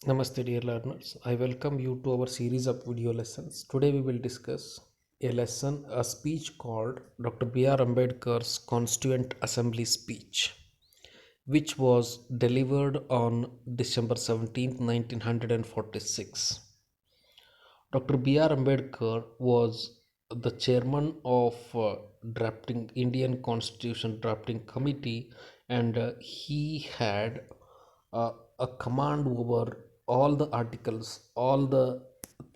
Namaste, dear learners. I welcome you to our series of video lessons. Today we will discuss a speech called Dr. B.R. Ambedkar's Constituent Assembly speech, which was delivered on December 17th, 1946. Dr. B.R. Ambedkar was the chairman of drafting Indian Constitution Drafting Committee, and he had uh, a command over all the articles, all the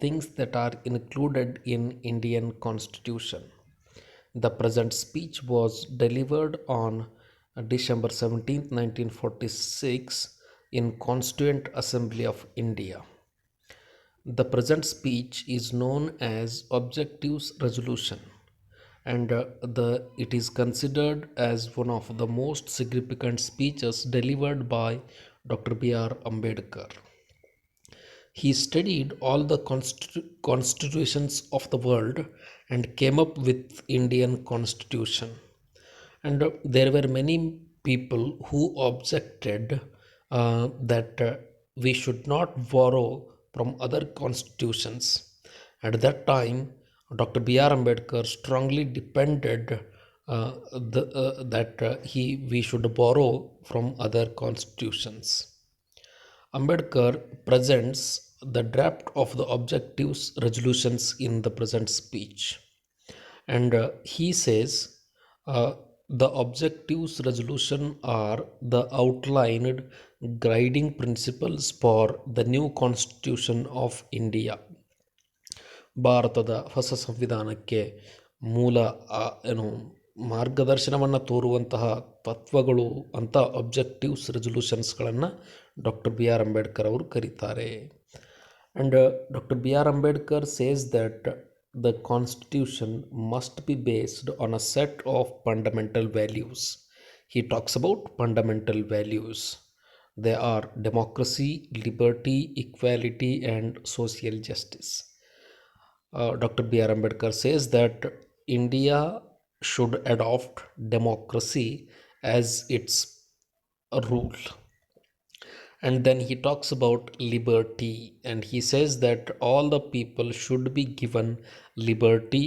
things that are included in Indian Constitution. The present speech was delivered on December 17th, 1946 in Constituent Assembly of India. The present speech is known as Objectives Resolution, and it is considered as one of the most significant speeches delivered by Dr. B.R. Ambedkar. He studied all the constitutions of the world and came up with Indian Constitution. And there were many people who objected that we should not borrow from other constitutions. At that time, Dr. B.R. Ambedkar strongly defended that we should borrow from other constitutions. Ambedkar presents the draft of the objectives resolutions in the present speech. And he says the objectives resolution are the outlined guiding principles for the new constitution of India. ಭಾರತದ ಹೊಸ ಸಂವಿಧಾನಕ್ಕೆ ಮೂಲ ಏನು ಮಾರ್ಗದರ್ಶನವನ್ನು ತೋರುವಂತಹ ತತ್ವಗಳು ಅಂತ objectives ರೆಸೊಲ್ಯೂಷನ್ಸ್ಗಳನ್ನು ಡಾಕ್ಟರ್ ಬಿ ಆರ್ ಅಂಬೇಡ್ಕರ್ ಅವರು ಕರೀತಾರೆ. And Dr. B.R. Ambedkar says that the constitution must be based on a set of fundamental values. He talks about fundamental values. They are democracy, liberty, equality, and social justice. Dr. B.R. Ambedkar says that India should adopt democracy as its rule. And then he talks about liberty, and he says that all the people should be given liberty,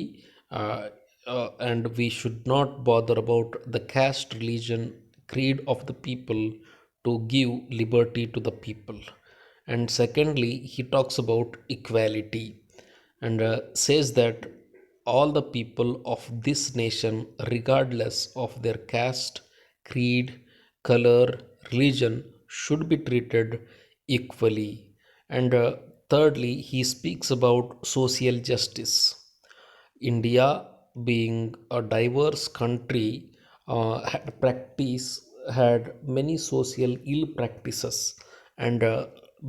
and we should not bother about the caste, religion, creed of the people to give liberty to the people. And secondly, he talks about equality and says that all the people of this nation, regardless of their caste, creed, color, religion, should be treated equally. And thirdly, he speaks about social justice. India, being a diverse country, had many social ill practices, and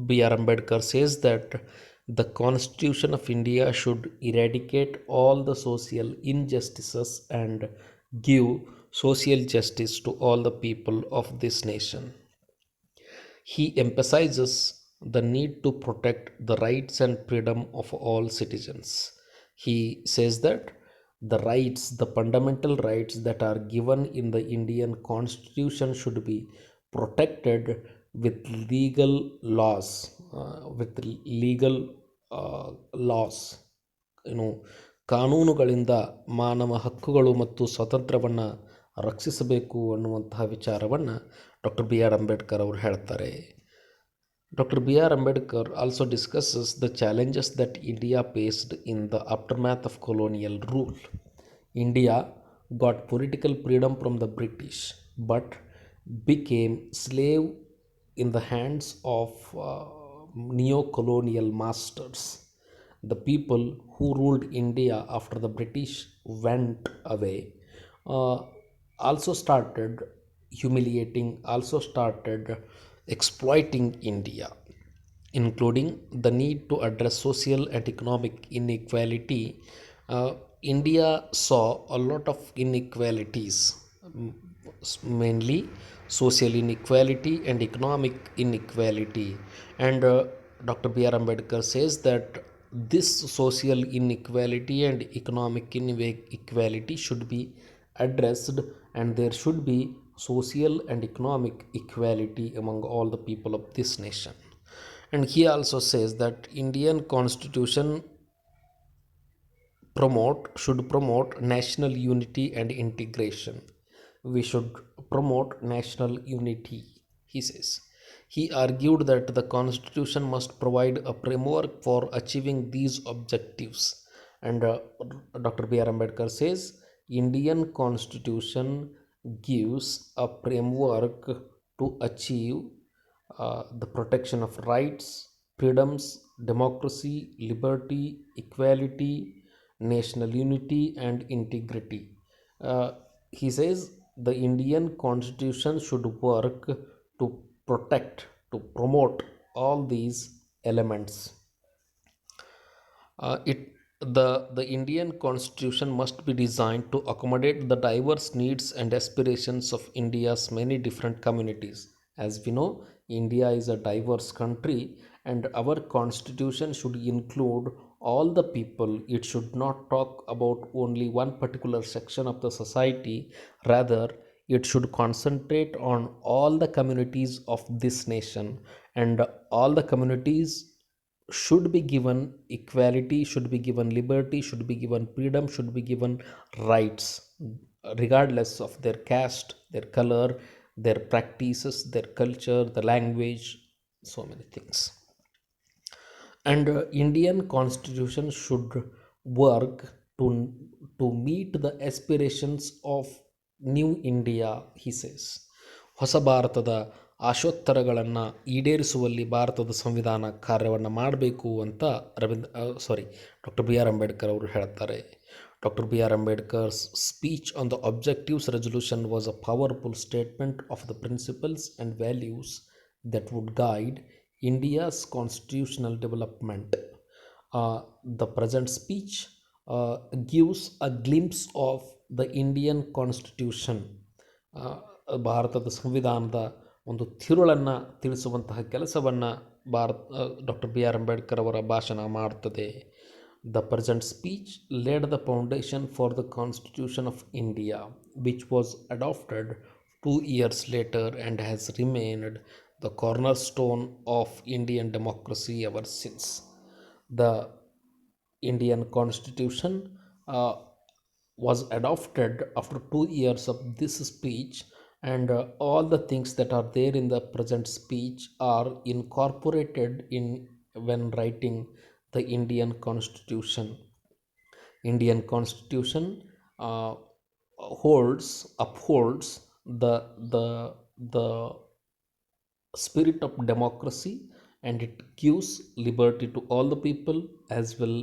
B.R. Ambedkar says that the Constitution of India should eradicate all the social injustices and give social justice to all the people of this nation. He emphasizes the need to protect the rights and freedom of all citizens. He says that the rights, the fundamental rights that are given in the Indian Constitution should be protected with legal laws, laws. ಕಾನೂನುಗಳಿಂದ ಮಾನವ ಹಕ್ಕುಗಳು ಮತ್ತು ಸ್ವಾತಂತ್ರ್ಯವನ್ನು ರಕ್ಷಿಸಬೇಕು ಅನ್ನುವಂತಹ ವಿಚಾರವನ್ನು doctor B R Ambedkar ಅವರು ಹೇಳ್ತಾರೆ. Dr. B.R. Ambedkar also discusses the challenges that India faced in the aftermath of colonial rule. India got political freedom from the British but became slave in the hands of neo-colonial masters. The people who ruled India after the British went away uh, also started started exploiting India, including the need to address social and economic inequality. India saw a lot of inequalities, mainly social inequality and economic inequality. And Dr. B.R. Ambedkar says that this social inequality and economic inequality should be addressed, and there should be social and economic equality among all the people of this nation. And he also says that Indian constitution should promote national unity and integration. We should promote national unity, he says. He argued that the constitution must provide a framework for achieving these objectives. And Dr. B.R. Ambedkar says Indian constitution gives a framework to achieve the protection of rights, freedoms, democracy, liberty, equality, national unity, and integrity. Uh, he says the Indian constitution should work to protect, to promote all these elements. The Indian constitution must be designed to accommodate the diverse needs and aspirations of India's many different communities. As we know, India is a diverse country, and our constitution should include all the people. It should not talk about only one particular section of the society. Rather, it should concentrate on all the communities of this nation, and all the communities should be given equality, should be given liberty, should be given freedom, should be given rights, regardless of their caste, their color, their practices, their culture, the language, so many things. And Indian constitution should work to meet the aspirations of new India, he says. ಹೊಸ ಭಾರತದ ಆಶೋತ್ತರಗಳನ್ನು ಈಡೇರಿಸುವಲ್ಲಿ ಭಾರತದ ಸಂವಿಧಾನ ಕಾರ್ಯವನ್ನು ಮಾಡಬೇಕು ಅಂತ doctor B R Ambedkar ಅವರು ಹೇಳ್ತಾರೆ. Dr. B. R. Ambedkar's speech on the Objectives Resolution was a powerful statement of the principles and values that would guide India's constitutional development. The present speech gives a glimpse of the Indian Constitution. ಭಾರತದ ಸಂವಿಧಾನದ ಒಂದು ತಿರುಳನ್ನು ತಿಳಿಸುವಂತಹ ಕೆಲಸವನ್ನು doctor B R Ambedkar ಅವರ ಭಾಷಣ ಮಾಡ್ತದೆ. The present speech laid the foundation for the Constitution of India, which was adopted 2 years later and has remained the cornerstone of Indian democracy ever since. The Indian Constitution was adopted after 2 years of this speech, and all the things that are there in the present speech are incorporated in when writing the Indian Constitution. Indian Constitution uh, upholds the spirit of democracy, and it gives liberty to all the people, as well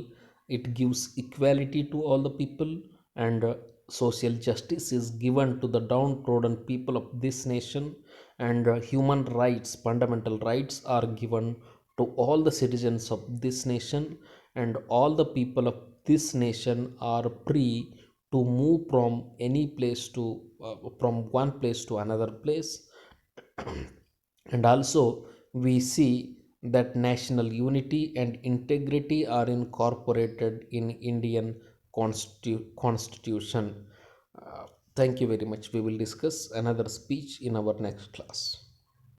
it gives equality to all the people, and social justice is given to the downtrodden people of this nation, and human rights, fundamental rights are given to all the citizens of this nation, and all the people of this nation are free to move from any place to from one place to another place. And also we see that national unity and integrity are incorporated in Indian constitution. Thank you very much. We will discuss another speech in our next class.